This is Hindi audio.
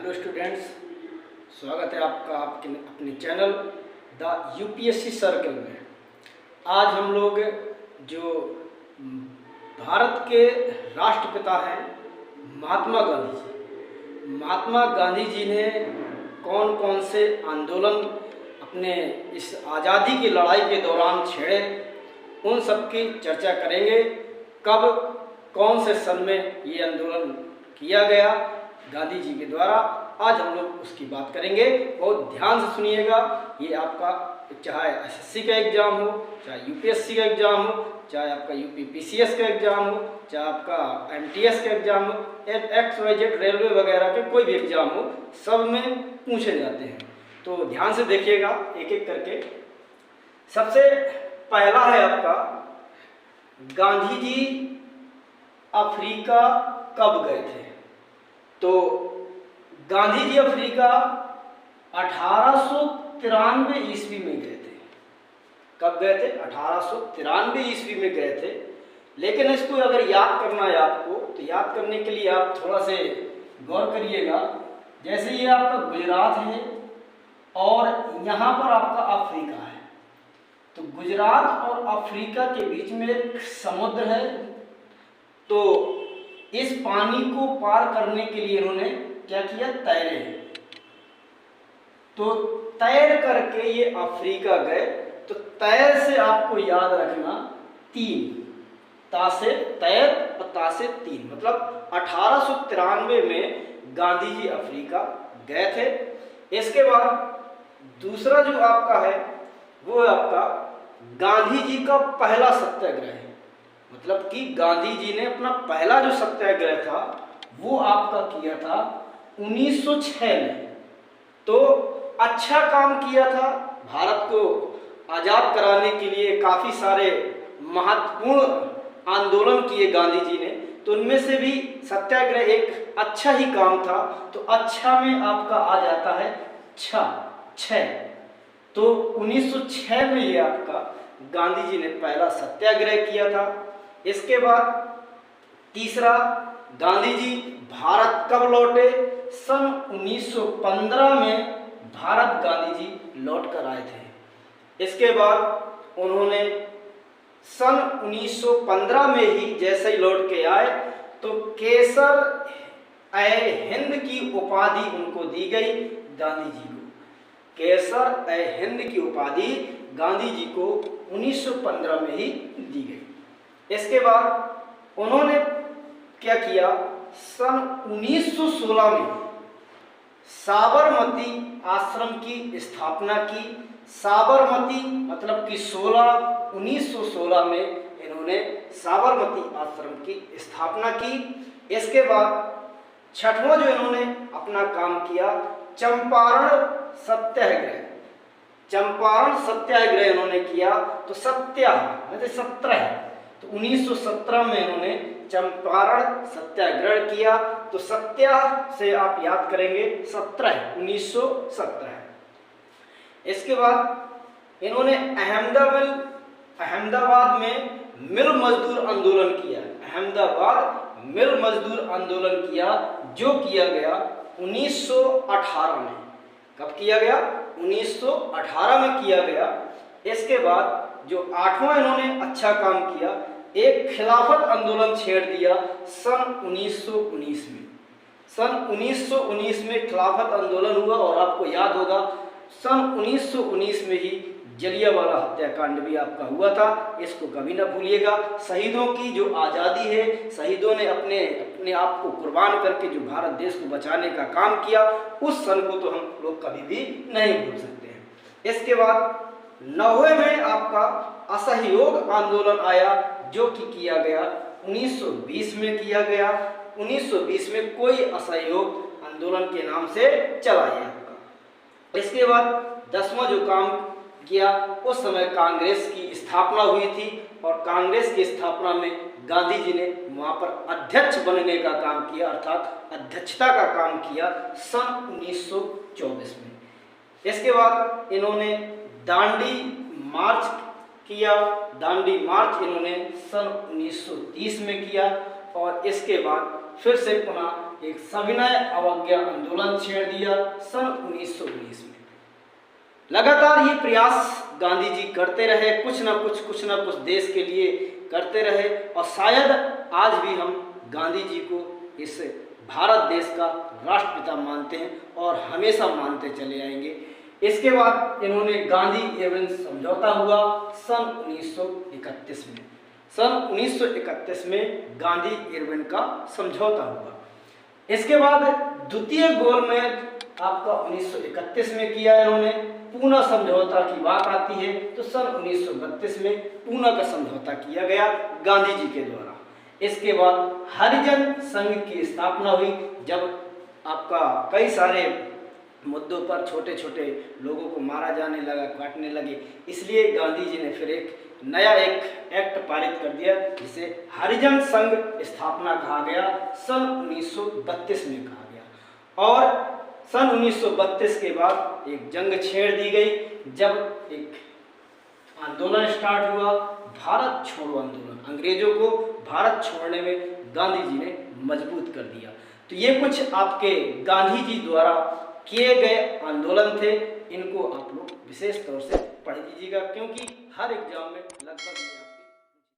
हेलो स्टूडेंट्स, स्वागत है आपका आपके अपने चैनल द यूपीएससी सर्कल में। आज हम लोग जो भारत के राष्ट्रपिता हैं महात्मा गांधी जी ने कौन कौन से आंदोलन अपने इस आज़ादी की लड़ाई के दौरान छेड़े, उन सब की चर्चा करेंगे। कब कौन से सन में ये आंदोलन किया गया गांधी जी के द्वारा, आज हम लोग उसकी बात करेंगे। बहुत ध्यान से सुनिएगा। ये आपका चाहे एसएससी का एग्ज़ाम हो, चाहे यूपीएससी का एग्ज़ाम हो, चाहे आपका यूपीपीसीएस का एग्ज़ाम हो, चाहे आपका एमटीएस का एग्ज़ाम हो, XYZ रेलवे वगैरह के कोई भी एग्ज़ाम हो, सब में पूछे जाते हैं। तो ध्यान से देखिएगा एक एक करके। सबसे पहला है आपका, गांधी जी अफ्रीका कब गए थे? तो गांधी जी अफ्रीका 1893 ईस्वी में गए थे। कब गए थे? 1893 ईस्वी में गए थे। लेकिन इसको अगर याद करना है आपको, तो याद करने के लिए आप थोड़ा से गौर करिएगा। जैसे ये आपका गुजरात है और यहाँ पर आपका अफ्रीका है, तो गुजरात और अफ्रीका के बीच में एक समुद्र है। तो इस पानी को पार करने के लिए इन्होंने क्या किया? तैरे। तो तैर करके ये अफ्रीका गए। तो तैर से आपको याद रखना 3, ता से तैर और ता से 3, मतलब 1893 में गांधी जी अफ्रीका गए थे। इसके बाद दूसरा जो आपका है वो है आपका गांधी जी का पहला सत्याग्रह है। मतलब कि गांधी जी ने अपना पहला जो सत्याग्रह था वो आपका किया था 1906 में। तो अच्छा काम किया था, भारत को आज़ाद कराने के लिए काफ़ी सारे महत्वपूर्ण आंदोलन किए गांधी जी ने। तो उनमें से भी सत्याग्रह एक अच्छा ही काम था। तो अच्छा में आपका आ जाता है 6। तो 1906 में ये आपका गांधी जी ने पहला सत्याग्रह किया था। इसके बाद तीसरा, गांधी जी भारत कब लौटे? सन 1915 में भारत गांधी जी लौट कर आए थे। इसके बाद उन्होंने सन 1915 में ही जैसे ही लौट के आए तो केसर-ए-हिंद की उपाधि उनको दी गई गांधी जी को। केसर-ए-हिंद की उपाधि गांधी जी को 1915 में ही दी गई। इसके बाद उन्होंने क्या किया? सन 1916 में साबरमती आश्रम की स्थापना की। साबरमती मतलब कि 1916 में इन्होंने साबरमती आश्रम की स्थापना की। इसके बाद छठवां जो इन्होंने अपना काम किया, चंपारण सत्याग्रह। चंपारण सत्याग्रह इन्होंने किया। तो 17 तो 1917 में इन्होंने चंपारण सत्याग्रह किया। तो सत्याग्रह से आप याद करेंगे 1917। इसके बाद इन्होंने अहमदाबाद में मिल मजदूर आंदोलन किया। अहमदाबाद मिल मजदूर आंदोलन किया, जो किया गया 1918 में। कब किया गया? 1918 में किया गया। इसके बाद जो 8वां इन्होंने अच्छा काम किया, एक खिलाफत आंदोलन छेड़ दिया सन 1919 में। सन 1919 में खिलाफत आंदोलन हुआ और आपको याद होगा सन 1919 में ही जलियांवाला हत्याकांड भी आपका हुआ था। इसको कभी ना भूलिएगा। शहीदों की जो आज़ादी है, शहीदों ने अपने आप को कुर्बान करके जो भारत देश को बचाने का काम किया, उस सन को तो हम लोग कभी भी नहीं भूल सकते हैं। इसके बाद 90 में आपका असहयोग आंदोलन आया, जो कि किया गया 1920 में किया गया। 1920 में कोई असहयोग आंदोलन के नाम से चला गया। इसके बाद 10वां जो काम किया, उस समय कांग्रेस की स्थापना हुई थी और कांग्रेस की स्थापना में गांधी जी ने वहाँ पर अध्यक्ष बनने का काम किया, अर्थात अध्यक्षता का काम किया सन 1924 में। इसके बाद इन्होंने दांडी मार्च किया। दांडी मार्च इन्होंने सन 1930 में किया और इसके बाद फिर से पुनः एक सविनय अवज्ञा आंदोलन छेड़ दिया सन 1919 में। लगातार ये प्रयास गांधी जी करते रहे, कुछ ना कुछ देश के लिए करते रहे, और शायद आज भी हम गांधी जी को इस भारत देश का राष्ट्रपिता मानते हैं और हमेशा मानते चले आएंगे। इसके बाद इन्होंने गांधी इरविन समझौता हुआ सन 1931 में। सन 1931 में गांधी इरविन का समझौता हुआ। इसके बाद द्वितीय गोलमेज आपका 1931 में किया इन्होंने। पूना समझौता की बात आती है तो सन 1932 में पूना का समझौता किया गया गांधी जी के द्वारा। इसके बाद हरिजन संघ की स्थापना हुई, जब आपका कई सारे मुद्दों पर छोटे छोटे लोगों को मारा जाने लगा, काटने लगे, इसलिए गांधी जी ने फिर एक नया एक्ट पारित कर दिया जिसे हरिजन संघ स्थापना कहा गया, सन 1932 में कहा गया। और सन 1932 के बाद एक जंग छेड़ दी गई, जब एक आंदोलन स्टार्ट हुआ, भारत छोड़ो आंदोलन। अंग्रेजों को भारत छोड़ने में गांधी जी ने मजबूत कर दिया। तो ये कुछ आपके गांधी जी द्वारा किए गए आंदोलन थे। इनको आप लोग विशेष तौर से पढ़ लीजिएगा, क्योंकि हर एग्जाम में लगभग